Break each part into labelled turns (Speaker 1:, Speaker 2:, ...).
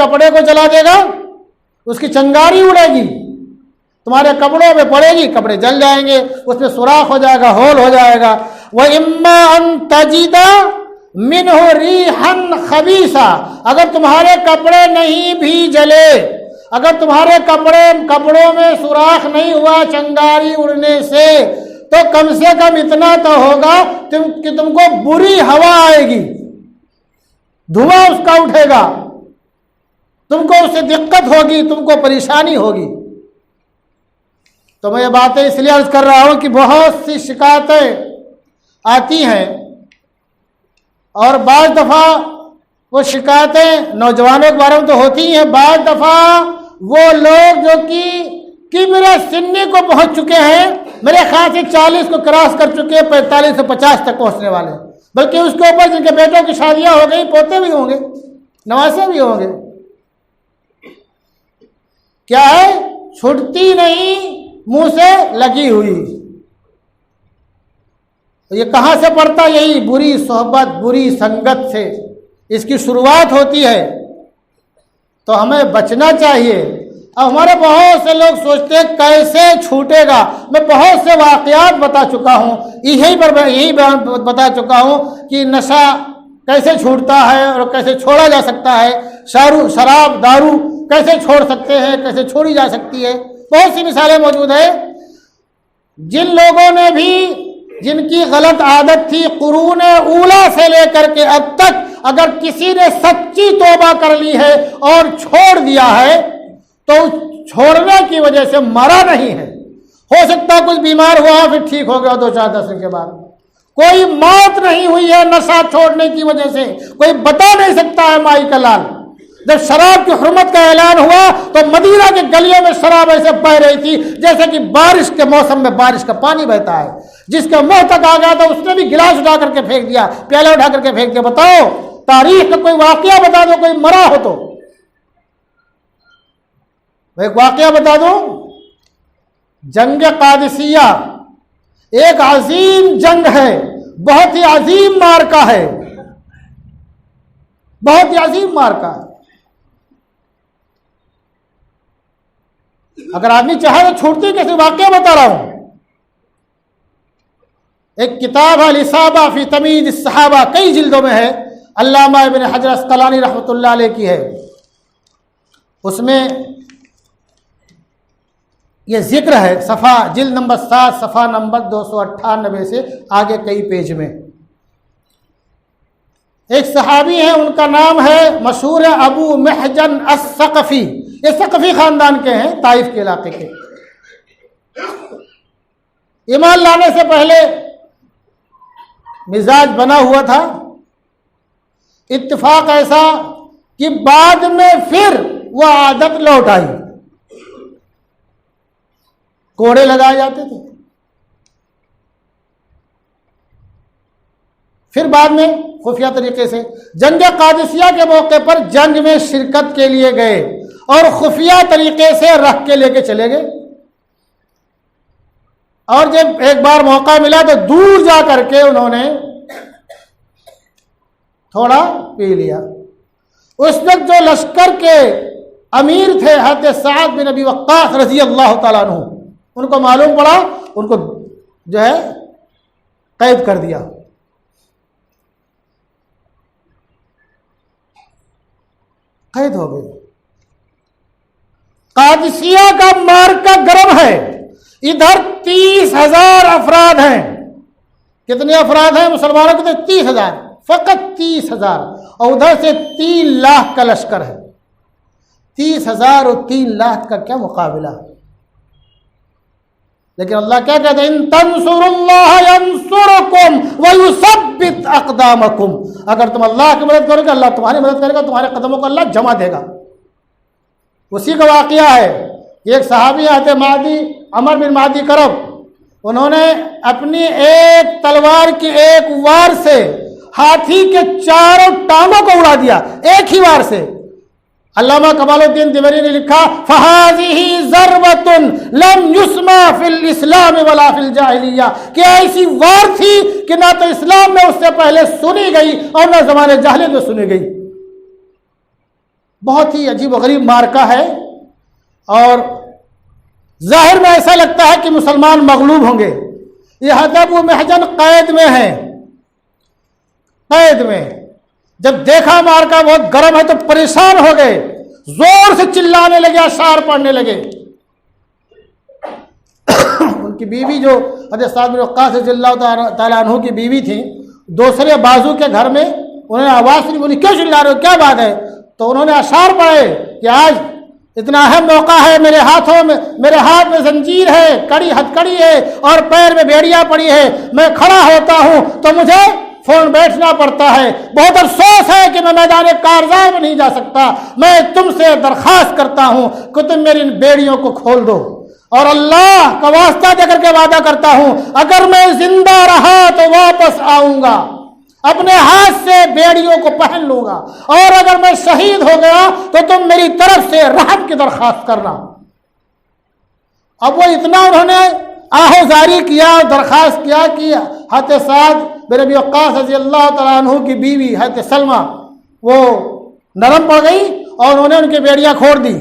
Speaker 1: کپڑے کو جلا دے گا اس کی چنگاری اڑے گی، تمہارے کپڑوں پہ پڑے گی، کپڑے جل جائیں گے، اس میں سوراخ ہو جائے گا، ہول ہو جائے گا۔ وَإِمَّا أَن تَجِدَ مِنْهُ رِيحًا خَبِيثًا، اگر تمہارے کپڑے نہیں بھی جلے، اگر تمہارے کپڑوں میں سوراخ نہیں ہوا چنگاری اڑنے سے، تو کم سے کم اتنا تو ہوگا کہ تم کو بری ہوا آئے گی، دھواں اس کا اٹھے گا، تم کو اس سے دقت ہوگی، تم کو پریشانی ہوگی۔ تو میں یہ باتیں اس لیے عرض کر رہا ہوں کہ بہت سی شکایتیں آتی ہیں، اور بعض دفعہ وہ شکایتیں نوجوانوں کے بارے میں تو ہوتی ہیں، بعض دفعہ وہ لوگ جو کہ کبر سنی کو پہنچ چکے ہیں، میرے خیال سے 40 کو کراس کر چکے ہیں، 45 سے 50 تک پہنچنے والے ہیں، بلکہ اس کے اوپر جن کے بیٹوں کی شادیاں ہو گئی، پوتے بھی ہوں گے، نواسے بھی ہوں گے، کیا ہے چھٹتی نہیں منہ سے لگی ہوئی۔ یہ کہاں سے پڑتا؟ یہی بری صحبت، بری سنگت سے اس کی شروعات ہوتی ہے، تو ہمیں بچنا چاہیے۔ اب ہمارے بہت سے لوگ سوچتے ہیں کیسے چھوٹے گا، میں بہت سے واقعات بتا چکا ہوں، یہی بتا چکا ہوں کہ نشہ کیسے چھوٹتا ہے اور کیسے چھوڑا جا سکتا ہے، شراب دارو کیسے چھوڑ سکتے ہیں، کیسے چھوڑی جا سکتی ہے، بہت سی مثالیں موجود ہیں۔ جن لوگوں نے بھی، جن کی غلط عادت تھی قرون اولیٰ سے لے کر کے اب تک، اگر کسی نے سچی توبہ کر لی ہے اور چھوڑ دیا ہے تو چھوڑنے کی وجہ سے مرا نہیں ہے، ہو سکتا کچھ بیمار ہوا پھر ٹھیک ہو گیا 2-4 دن کے بعد، کوئی موت نہیں ہوئی ہے نشہ چھوڑنے کی وجہ سے، کوئی بتا نہیں سکتا ہے مائی کا لال۔ جب شراب کی حرمت کا اعلان ہوا تو مدینہ کے گلیوں میں شراب ایسے بہ رہی تھی جیسے کہ بارش کے موسم میں بارش کا پانی بہتا ہے، جس کے منہ تک آ گیا تھا اس نے بھی گلاس اٹھا کر کے پھینک دیا، پیالہ اٹھا کر کے پھینک دیا۔ بتاؤ تاریخ کا کوئی واقعہ بتا دو، کوئی مرا ہو تو۔ میں ایک واقعہ بتا دوں، جنگ قادسیہ ایک عظیم جنگ ہے، بہت ہی عظیم معرکہ ہے، بہت ہی عظیم معرکہ ہے۔ اگر آدمی چاہے تو چھوٹتی کیسے واقعہ بتا رہا ہوں۔ ایک کتاب ہے الاصابہ فی تمیز الصحابہ، کئی جلدوں میں ہے، علامہ ابن حجر عسقلانی رحمۃ اللہ علیہ کی ہے، اس میں یہ ذکر ہے، صفحہ جلد نمبر 7 صفحہ نمبر 298 سے آگے کئی پیج میں۔ ایک صحابی ہیں، ان کا نام ہے مشہور ہے ابو محجن الثقفی، یہ ثقفی خاندان کے ہیں، طائف کے علاقے کے۔ ایمان لانے سے پہلے مزاج بنا ہوا تھا، اتفاق ایسا کہ بعد میں پھر وہ عادت لوٹ آئی، کوڑے لگائے جاتے تھے، پھر بعد میں خفیہ طریقے سے جنگ قادسیہ کے موقع پر جنگ میں شرکت کے لیے گئے اور خفیہ طریقے سے رکھ کے لے کے چلے گئے، اور جب ایک بار موقع ملا تو دور جا کر کے انہوں نے تھوڑا پی لیا۔ اس وقت جو لشکر کے امیر تھے حضرت سعد بن ابی وقاص رضی اللہ تعالیٰ عنہ، ان کو معلوم پڑا، ان کو جو ہے قید کر دیا۔ قید ہو گئے۔ قادسیہ کا معرکہ گرم ہے، ادھر 30,000 افراد ہیں۔ کتنے افراد ہیں مسلمانوں کے؟ 30,000، فقط 30,000، اور ادھر سے 3 لاکھ کا لشکر ہے۔ 30,000 اور 3 لاکھ کا کیا مقابلہ ہے؟ لیکن اللہ کیا کہتے ہیں؟ ان تنصروا اللہ ینصرکم ویثبت اقدامکم، اگر تم اللہ کی مدد کرو گے اللہ تمہاری مدد کرے گا، تمہارے قدموں کو اللہ جمع دے گا۔ اسی کا واقعہ ہے، ایک صحابی آتے مادی، عمر بن مادی کرب، انہوں نے اپنی ایک تلوار کی ایک وار سے ہاتھی کے 4 ٹانگوں کو اڑا دیا، ایک ہی وار سے۔ علامہ کمال الدین دیوری نے لکھا فَهَذِهِ ضَرْبَةٌ لَمْ يُسْمَعْ فِي الْإِسْلَامِ وَلَا فِي الْجَاهِلِيَّةِ، کہ ایسی وار تھی کہ نہ تو اسلام میں اس سے پہلے سنی گئی اور نہ زمانے جاہلیت میں سنی گئی۔ بہت ہی عجیب و غریب مارکہ ہے، اور ظاہر میں ایسا لگتا ہے کہ مسلمان مغلوب ہوں گے۔ یہ حضرت ابو محجن قید میں ہیں، قید میں جب دیکھا مارکہ بہت گرم ہے تو پریشان ہو گئے، زور سے چلانے لگے، اشعار پڑھنے لگے۔ ان کی بیوی جو حضرت سعد بن وقاص رضی اللہ تعالیٰ عنہ کی بیوی تھی، دوسرے بازو کے گھر میں انہوں نے آواز سنی، بولی کیوں چلا رہے ہو، کیا بات ہے؟ تو انہوں نے اشعار پڑھے کہ آج اتنا اہم موقع ہے، میرے ہاتھ میں زنجیر ہے، کڑی ہتھکڑی ہے اور پیر میں بیڑیاں پڑی ہے، میں کھڑا ہوتا ہوں تو مجھے فون بیٹھنا پڑتا ہے، بہت افسوس ہے کہ میں میدان کارزار میں نہیں جا سکتا، میں تم سے درخواست کرتا ہوں کہ تم میری ان بیڑیوں کو کھول دو، اور اللہ کا واسطہ دے کر کے وعدہ کرتا ہوں اگر میں زندہ رہا تو واپس آؤں گا، اپنے ہاتھ سے بیڑیوں کو پہن لوں گا، اور اگر میں شہید ہو گیا تو تم میری طرف سے رحم کی درخواست کرنا۔ اب وہ اتنا انہوں نے آہوزاری کیا اور درخواست کیا کہ حضرت سعد بن ابی وقاص رضی اللہ تعالیٰ عنہ کی بیوی حضرت سلمہ وہ نرم پڑ گئی اور انہوں نے ان کی بیڑیاں کھوڑ دی۔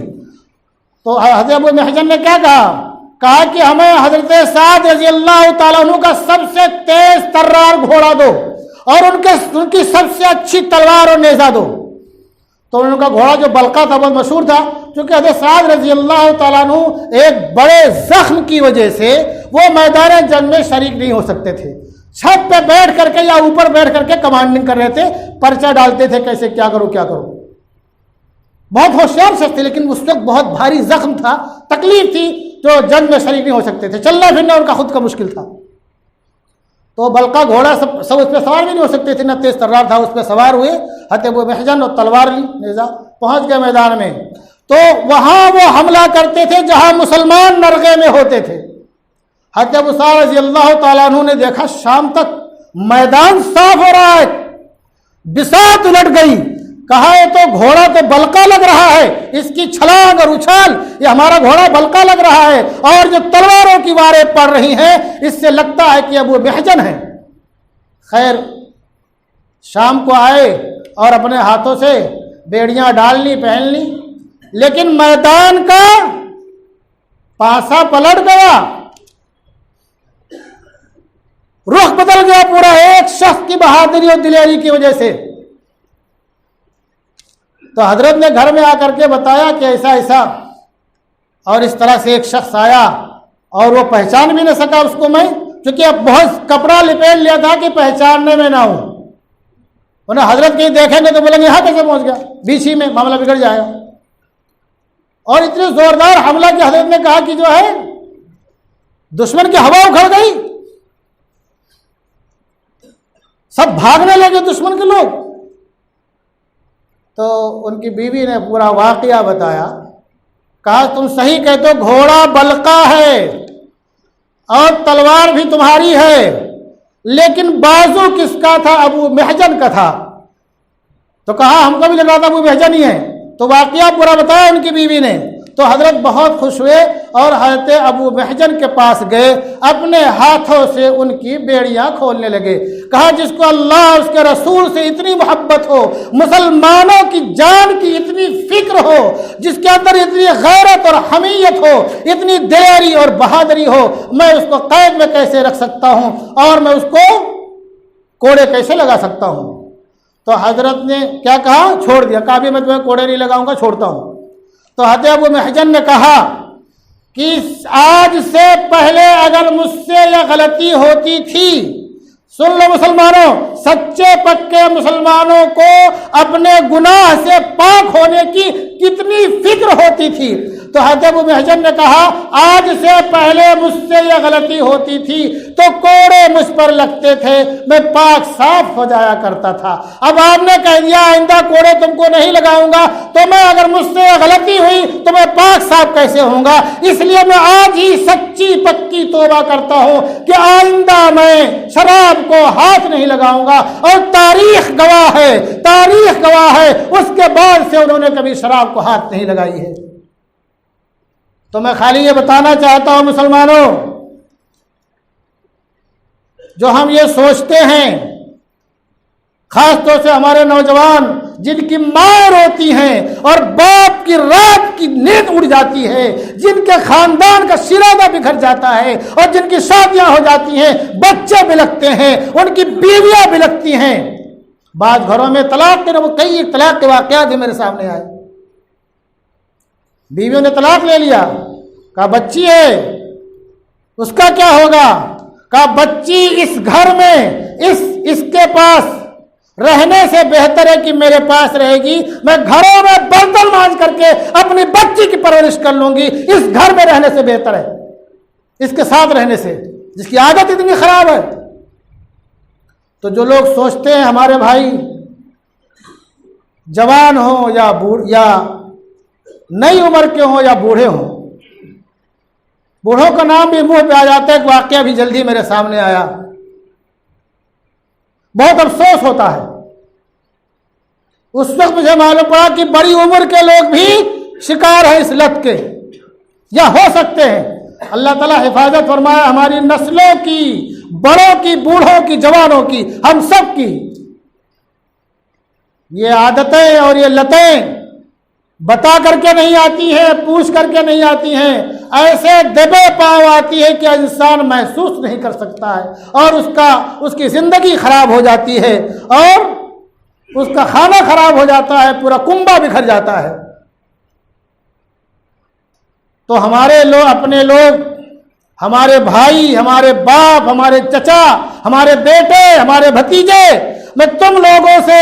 Speaker 1: تو حضرت ابو محجن نے کیا کہا کہ ہمیں حضرت سعد رضی اللہ تعالیٰ عنہ کا سب سے تیز ترار گھوڑا دو اور ان کی سب سے اچھی تلوار اور نیزہ دو۔ تو ان کا گھوڑا جو بلقا تھا بہت مشہور تھا، کیونکہ حضرت سعد رضی اللہ تعالیٰ عنہ ایک بڑے زخم کی وجہ سے وہ میدان جنگ میں شریک نہیں ہو سکتے تھے، چھت پہ بیٹھ کر کے یا اوپر بیٹھ کر کے کمانڈنگ کر رہے تھے، پرچہ ڈالتے تھے کیسے کیا کرو کیا کرو، بہت ہوشیار شخص تھے، لیکن اس وقت بہت بھاری زخم تھا، تکلیف تھی، جو جنگ میں شریک نہیں ہو سکتے تھے، چلنا پھرنا ان کا خود کا مشکل تھا۔ تو بلقا گھوڑا سب اس پہ سوار بھی نہیں ہو سکتے تھے، نہ تیز ترار تھا، اس پہ سوار ہوئے، حضرت ابو محجن اور تلوار لی نیزہ، پہنچ گئے میدان میں۔ تو وہاں وہ حملہ کرتے تھے جہاں مسلمان نرغے میں ہوتے تھے۔ حضرت ابو سعد رضی اللہ تعالیٰ عنہ نے دیکھا شام تک میدان صاف ہو رہا ہے، بساط الٹ گئی، کہا یہ تو گھوڑا تو بلقا لگ رہا ہے، اس کی چھلانگ اور اچھال یہ ہمارا گھوڑا بلقا لگ رہا ہے، اور جو تلواروں کی واریں پڑ رہی ہیں اس سے لگتا ہے کہ ابو محجن ہے۔ خیر شام کو آئے اور اپنے ہاتھوں سے بیڑیاں ڈال لی، پہن لی، لیکن میدان کا پاسا پلٹ گیا، رخ بدل گیا پورا، ایک شخص کی بہادری اور دلیری کی وجہ سے۔ تو حضرت نے گھر میں آ کر کے بتایا کہ ایسا ایسا، اور اس طرح سے ایک شخص آیا اور وہ پہچان بھی نہ سکا اس کو میں، کیونکہ اب بہت کپڑا لپیٹ لیا تھا کہ پہچاننے میں نہ ہوں، انہیں حضرت کہیں دیکھیں گے تو بولیں گے یہاں کیسے پہنچ گیا، بیچ ہی میں معاملہ بگڑ جائے گا۔ اور اتنے زوردار حملہ کہ حضرت نے کہا کہ جو ہے دشمن کی ہوا اکھڑ گئی، سب بھاگنے لگے دشمن کے لوگ۔ تو ان کی بیوی نے پورا واقعہ بتایا، کہا تم صحیح کہتے ہو، گھوڑا بلقا ہے اور تلوار بھی تمہاری ہے، لیکن بازو کس کا تھا؟ ابو محجن کا تھا۔ تو کہا ہم کو بھی لگ رہا تھا ابو محجن ہی ہے۔ تو واقعہ پورا بتایا ان کی بیوی نے۔ تو حضرت بہت خوش ہوئے اور حضرت ابو محجن کے پاس گئے، اپنے ہاتھوں سے ان کی بیڑیاں کھولنے لگے۔ کہا جس کو اللہ اور اس کے رسول سے اتنی محبت ہو، مسلمانوں کی جان کی اتنی فکر ہو، جس کے اندر اتنی غیرت اور حمیت ہو، اتنی دلیری اور بہادری ہو، میں اس کو قید میں کیسے رکھ سکتا ہوں اور میں اس کو کوڑے کیسے لگا سکتا ہوں؟ تو حضرت نے کیا کہا؟ چھوڑ دیا، کہا بھی میں تمہیں کوڑے نہیں لگاؤں گا، چھوڑتا ہوں۔ تو حضرت ابو محجن نے کہا کہ آج سے پہلے اگر مجھ سے یہ غلطی ہوتی تھی، سن لو مسلمانوں، سچے پکے مسلمانوں کو اپنے گناہ سے پاک ہونے کی کتنی فکر ہوتی تھی۔ تو حضرت ابو محجن نے کہا آج سے پہلے مجھ سے یہ غلطی ہوتی تھی تو کوڑے مجھ پر لگتے تھے، میں پاک صاف ہو جایا کرتا تھا۔ اب آپ نے کہہ دیا آئندہ کوڑے تم کو نہیں لگاؤں گا، تو میں اگر مجھ سے غلطی ہوئی تو میں پاک صاف کیسے ہوں گا؟ اس لیے میں آج ہی سچی پکی توبہ کرتا ہوں کہ آئندہ میں شراب کو ہاتھ نہیں لگاؤں گا۔ اور تاریخ گواہ ہے، تاریخ گواہ ہے، اس کے بعد سے انہوں نے کبھی شراب کو ہاتھ نہیں لگائی ہے۔ تو میں خالی یہ بتانا چاہتا ہوں مسلمانوں، جو ہم یہ سوچتے ہیں، خاص طور سے ہمارے نوجوان جن کی ماں روتی ہیں اور باپ کی رات کی نیند اڑ جاتی ہے، جن کے خاندان کا شیرازہ بکھر جاتا ہے اور جن کی شادیاں ہو جاتی ہیں، بچے بلکتے ہیں، ان کی بیویاں بلکتی ہیں۔ بعض گھروں میں طلاق کے کئی طلاق کے واقعات بھی میرے سامنے آئے۔ بیویوں نے طلاق لے لیا، کہا بچی ہے اس کا کیا ہوگا؟ کہا بچی اس گھر میں اس کے پاس رہنے سے بہتر ہے کہ میرے پاس رہے گی، میں گھروں میں برتن مانج کر کے اپنی بچی کی پرورش کر لوں گی، اس گھر میں رہنے سے بہتر ہے اس کے ساتھ رہنے سے، جس کی عادت اتنی خراب ہے۔ تو جو لوگ سوچتے ہیں ہمارے بھائی جوان ہوں یا نئی عمر کے ہوں یا بوڑھے ہوں، بوڑھوں کا نام بھی منہ پہ آ جاتا ہے۔ ایک واقعہ بھی جلدی میرے سامنے آیا، بہت افسوس ہوتا ہے۔ اس وقت مجھے معلوم پڑا کہ بڑی عمر کے لوگ بھی شکار ہیں اس لت کے، یا ہو سکتے ہیں۔ اللہ تعالیٰ حفاظت فرمایا ہماری نسلوں کی، بڑوں کی، بوڑھوں کی، جوانوں کی، ہم سب کی۔ یہ عادتیں اور یہ لتیں بتا کر کے نہیں آتی ہیں، پوچھ کر کے نہیں آتی ہیں، ایسے دبے پاؤ آتی ہے کہ انسان محسوس نہیں کر سکتا ہے اور اس کی زندگی خراب ہو جاتی ہے اور اس کا کھانا خراب ہو جاتا ہے، پورا کنبہ بکھر جاتا ہے۔ تو ہمارے لوگ، اپنے لوگ، ہمارے بھائی، ہمارے باپ، ہمارے چچا، ہمارے بیٹے، ہمارے بھتیجے، میں تم لوگوں سے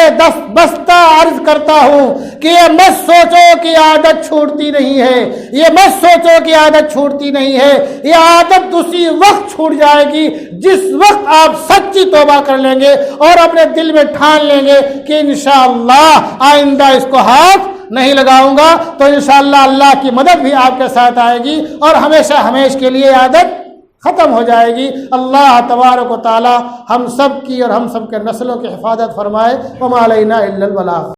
Speaker 1: بستہ عرض کرتا ہوں کہ یہ مت سوچو کہ عادت چھوٹتی نہیں ہے، یہ مت سوچو کہ عادت چھوٹتی نہیں ہے، یہ عادت اسی وقت چھوٹ جائے گی جس وقت آپ سچی توبہ کر لیں گے اور اپنے دل میں ٹھان لیں گے کہ انشاءاللہ آئندہ اس کو ہاتھ نہیں لگاؤں گا، تو انشاءاللہ اللہ کی مدد بھی آپ کے ساتھ آئے گی اور ہمیشہ ہمیشہ کے لیے عادت ختم ہو جائے گی۔ اللہ تبارک و تعالی ہم سب کی اور ہم سب کے نسلوں کی حفاظت فرمائے۔ وما علینا الا البلاغ۔